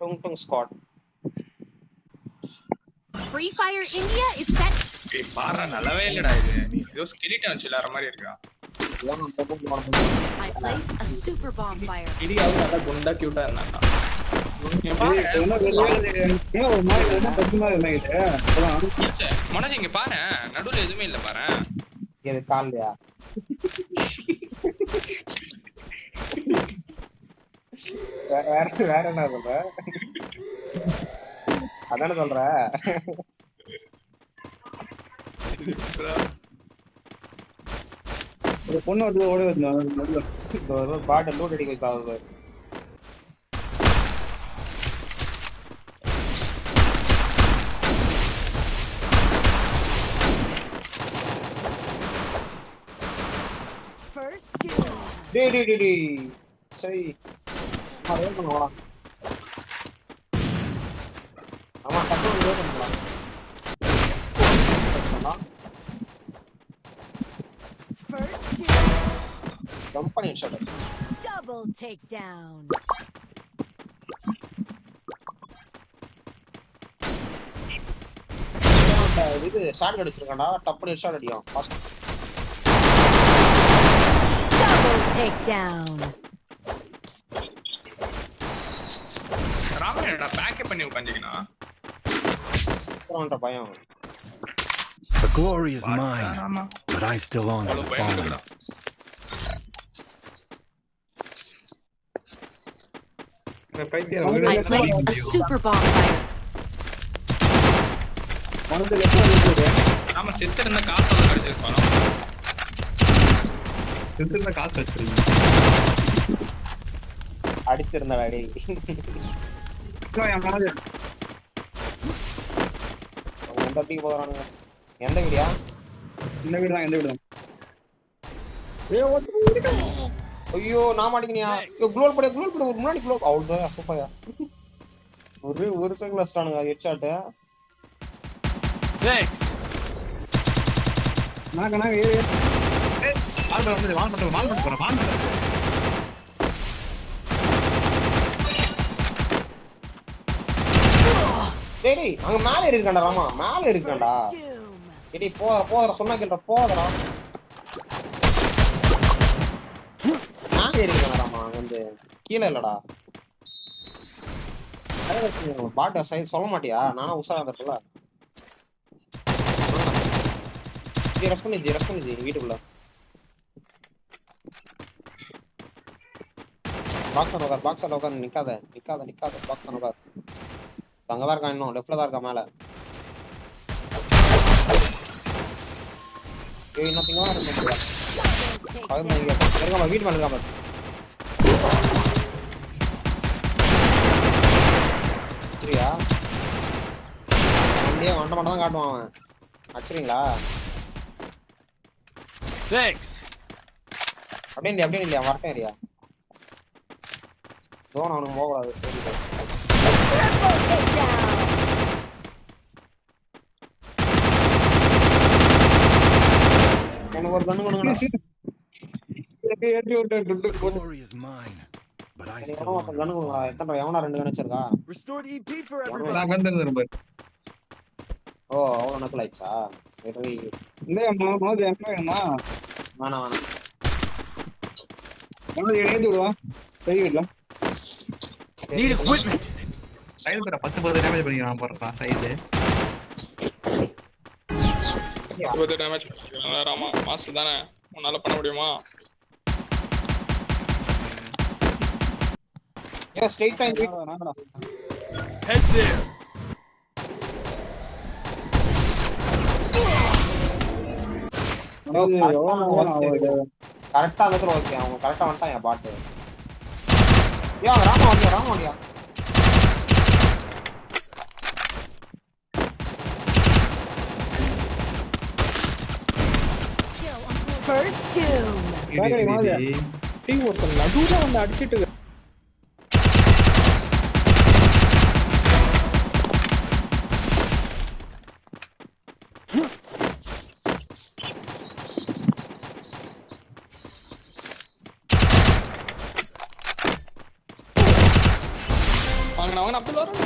Tung Tung Squad. Free Fire India is set. ஏய் பாறா நல்லாவே இல்லடா இது. ஏதோ ஸ்கெலிட்டன் வச்சிலாற மாதிரி இருக்கா. I place a super bonfire. இடியாவும் நல்லா குண்டா கியூட்டா இருந்தான்டா. மனோஜ் இங்க பாரு நடுவுல எதுவுமே இல்ல பாரு. இது கால்லையா? வேற என்ன சொல்ற? அதான சொல்ற. ஒரு பொண்ணு வந்து ஓடி வந்து பாட்டை லூட் அடிக்க வைக்காது. First doom. டேய் சரி அதே பண்ணலாம். ஆமா டக்கு இதே பண்ணலாம். First doom. Company shot. Double takedown. இது ஷாட் அடிச்சிருக்கான்டா டப்புனு ஷாட் அடிக்கும். Double takedown. ராமனேடா பேக்கப் பண்ணி உட்கார்ந்திருக்கனா. போறவன்ட பயம். The glory is mine, but I still own the fallen. I place a super bonfire. நாம செத்து இருந்த காசு கிடைச்சிருப்பானோ. செத்து இருந்த காசு வச்சிருக்கீங்க. அடிச்சிருந்தா டேய். எந்த டீக்கு போறானுங்க? எந்த வீடியா? இந்த வீடு தான், எந்த வீடு தான்? ஐயோ நான் மாட்டிக்கினியா? குளோல் போடு முன்னாடி குளோல் அவ்வளவுதான் சூப்பர்யா. ஒரு செகண்ட்ல ஸ்டானுங்க ஹெட்ஷாட். Thanks. நான் வால் பண்ண போறேன். டேய் அங்க மேல இருக்கான்டா ராமா, மேல இருக்கான்டா. டேய் போற சொன்னா கேளுடா போடா. மேல இருக்கான்டா ராமா, அங்க வந்து கீழ இல்லடா. பாட்ட சைஸ் சொல்ல மாட்டியா? நானா உசாரா இருந்தல. ரஷ் பண்ணி வீட்டுக்குள்ள பாக்ஸ் உட்காந்து நிக்காத பாக்ஸ் உட்கார். அங்கதான் இருக்கான், இன்னும் லெஃப்ட்ல தான் இருக்கா மேல. வீட்டு மேல இருக்காம சரியா? வண்ட மட்டும் தான் காட்டுவான் அவன். அடிச்சுறீங்களா? அப்படியே இல்லையா வரட்டேன் இல்லையா? ஜோன் அவனுக்கு போகக்கூடாது. எனக்கு ஒரு கண்ணு கொடுங்கடா. The glory is mine, but I still own the கண்ணு கொடுங்கடா. எத்தனை எவனா 2 கண்ணு வச்சிருக்கா? Restored EP for everybody. நான் கண்டது ரொம்ப. ஓ அவ்வளோ நக்கல் ஆயிடுச்சா? இல்ல மோது என்ன வேணாம் ஏத்தி விடுவான் பெரிய வீட்டுல. Need equipment. சைடு தர 10 டேமேஜ் பண்ணிக்கலாம் போறான் சைடு. 20 டேமேஜ் பண்ணிக்கலாம் ராமா. மாஸ் தானே உன்னால பண்ண முடியுமா? Straight time Head there. கரெக்டா அந்த ஓகே அவங்க கரெக்டா வந்துட்டான் என் பாட்டு. ராமா வண்டியா First doom. ஒருத்தன் நடுவுல வந்து அடிச்சிட்டு வாங்க அப்படி வரும்.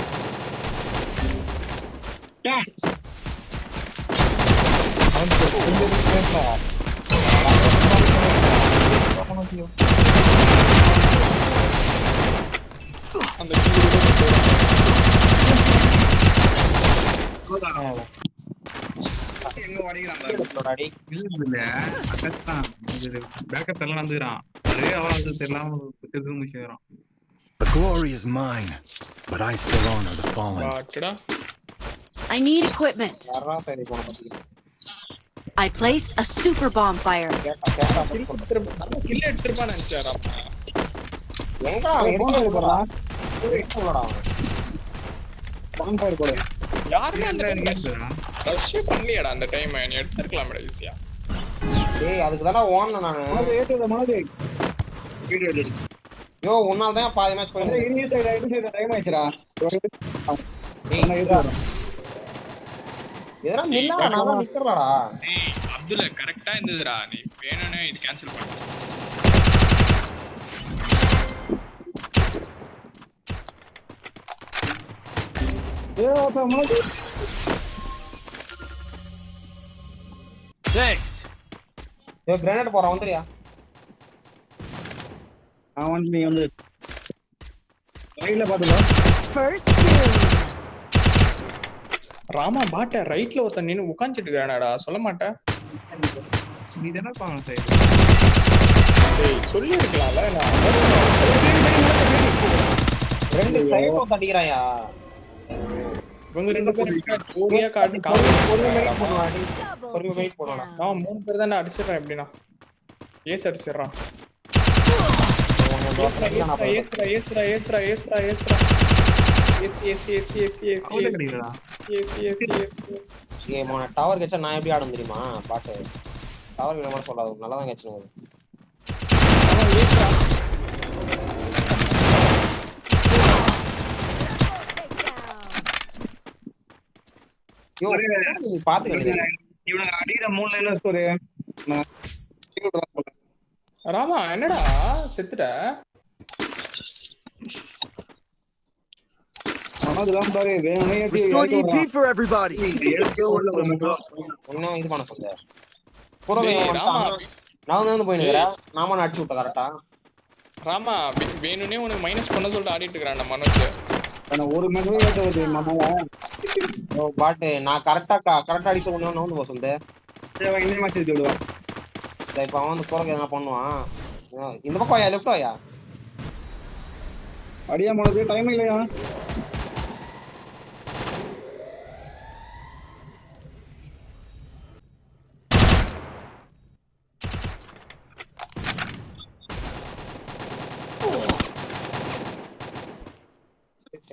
அந்த எங்க உடைக்கிறான் அடி இல்ல அதான் பேக்கப் எல்லாம் வந்துக்கிறான் அதே அவன் தெரியலாம் எதுவும் முடிச்சுக்கிறான். The glory is mine, but I still honor the fallen. பாட்டுடா. I need equipment. யாரா சரி போன பாத்தீங்க I placed a super bonfire. கில் எடுத்துருப்பான்னு நினைச்சாரா? எங்கடா எடுத்து போறா போடா பாம்பர் கூட யாருமே அந்த ரஷ்யே பண்ணலையாடா அந்த டைம். நீ எடுத்துருக்கலாம்டா ஈஸியா. ஏய் அதுக்கு தான ஓடுன நானு ஏத்துத மாதிரி வீடியோ எடிட் யோ உன்னால தான் பாதி மேட்ச் பண்ணி இனிய சைடு ரைட் சைடு டைம் ஆயிடுச்சுடா. ஏய் இதெல்லாம் நில்லா நான் நிக்கறடா. டேய் அப்துல்ல கரெக்ட்டா இருந்ததுடா. நீ வேணும்னே இது கேன்சல் பண்ணு. Thanks. யோ கிரேனேட் போறா வந்துறியா? அவன் நீ வந்து ரைட்ல பாத்துடா. First doom. ராமா பாட்ட ரைட்ல ஒருத்தன் நின்னு உட்கார்ந்துட்டு இருக்கானடா. சொல்ல மாட்டேன். நீ தான பாங்க சைடு. டேய் சொல்லி இருக்கலாம்ல. நான் ரெண்டு சைடு தட்டிக்கறாயா. இவங்க ரெண்டு பேரும் ஜோடியா காட்டி பொறுமை வெயிட் Double பண்ணடா. takedown. நான் 3 பேர் தான் அடிச்சிடுறேன். எப்படின்னா ஏஸ் அடிச்சிடுறான். ஏய் மோன டவர் கெச்சா நான் எப்படி ஆடும் தெரியுமா பாட்டு டவர் கிட்ட மட்டும் சொல்லாத நல்லா தான் கெச்சனுங்க யோ நீ பாத்து இவனுங்க அடிக்கிற மூணு லைன்ல ஸ்கோர் ராமா என்னடா செத்துட்ட? மனதுலாம் பாரு வேணும்னே Restore EP for everybody. ஒன்னும் இது பண்ண சொல்ல புறவே டேய், ராமா நான் வந்து போயினுங்கறா நாம அடிச்சு விட்ட கரெக்ட்டா ராமா வேணும்னே உனக்கு மைனஸ் பண்ண சொல்லிட்டு ஆடிட்டு இருக்கான்டா மனோஜ். நான் ஒரு மெசேஜ் ஏத்துவது மனல ஓ பாட் நான் கரெக்ட்டா அடிச்சு ஒண்ணு வந்து போ சொல்லுதே சரி இந்த மேட்ச் எடுத்து விடுவா. இப்ப அவன் வந்து புறக்க என்ன பண்ணுவான் இந்த பக்கம் யா லெஃப்ட் யா அடியா மனது டைம் இல்லையா?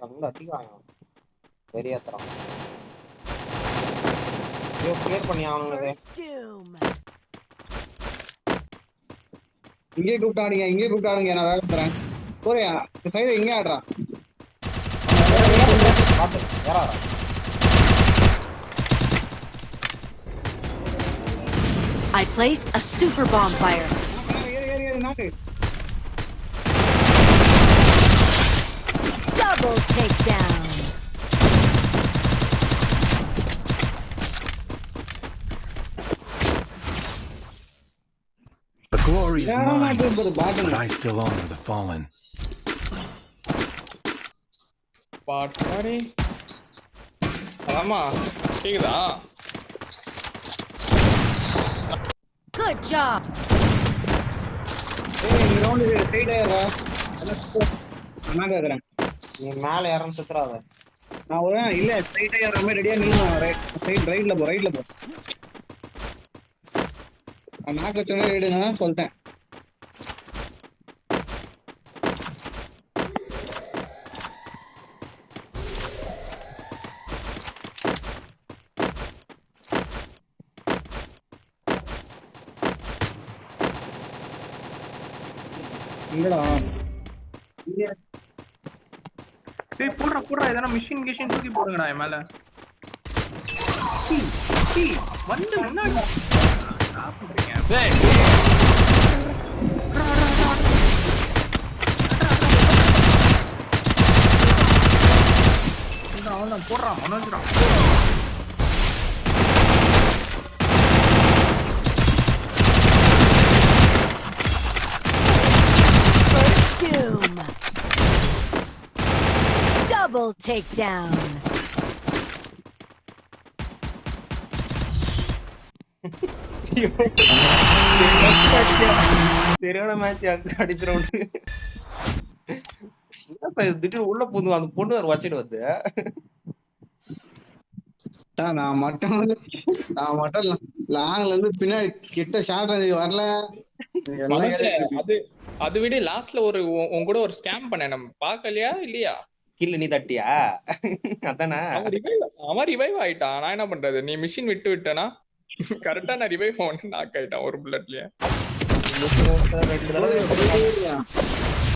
அங்க அடிக்காயா வெறியாத்றான் யோ கிளியர் பண்ணி ஆவணுங்க First doom. இங்கே கூப்பிட்டாடுங்க நான் வேலை தரேன். போறியா சைடு இங்கே ஆடுறான். பாத்து யாரா I placed a super bonfire. ஏறு நாக்கு. Double takedown. The glory is mine, ஒரு பாட்டு but I still honor the fallen. பாட்டாடி Rama கேக்குதா? Good job. ஏய் நீ ரவுண்ட் ஸ்ட்ரைட் ஆயிரா. நான் கேக்குறேன். நீ மேல ஏறணும் சுத்துறாத நான் ஒரு இல்ல ஸ்ட்ரைட் ஆயிர மாதிரி ரெடியா நின்னு ரைட் ரைட்ல போ. நான் கச்சனே எடுங்க சொல்லிட்டேன். இங்கடா டேய் போடுறா எதனா மிஷின் தூக்கி போடுங்கடா என் மேல. வந்து முன்னாடி போடுறான் மனோஜ்ரான். Doom. Double takedown. சரியான மேட்ச் அடிச்ச ரவுண்டு. திடீர்னு உள்ள போது அந்த பொண்ணு வேற வச்சிட்டு வந்து நான் மட்டும் லாங்ல இருந்து பின்னாடி கிட்ட ஷார்ட் ரேஞ்சுக்கு வரல. அது அது விட லாஸ்ட்ல ஒரு உன் கூட ஒரு ஸ்கேம் பண்ணேன், நம்ம பாக்கலையா இல்லையா? இல்ல நீ தட்டியா? அதானே அவன் ரிவைவ் ஆயிட்டான். நான் என்ன பண்றது? நீ மிஷின் விட்டு விட்டனா கரெக்டா நான் ரிவைவ் பண்ண நாக் ஆயிட்டான் ஒரு புல்லட்லயே. 2 தடவை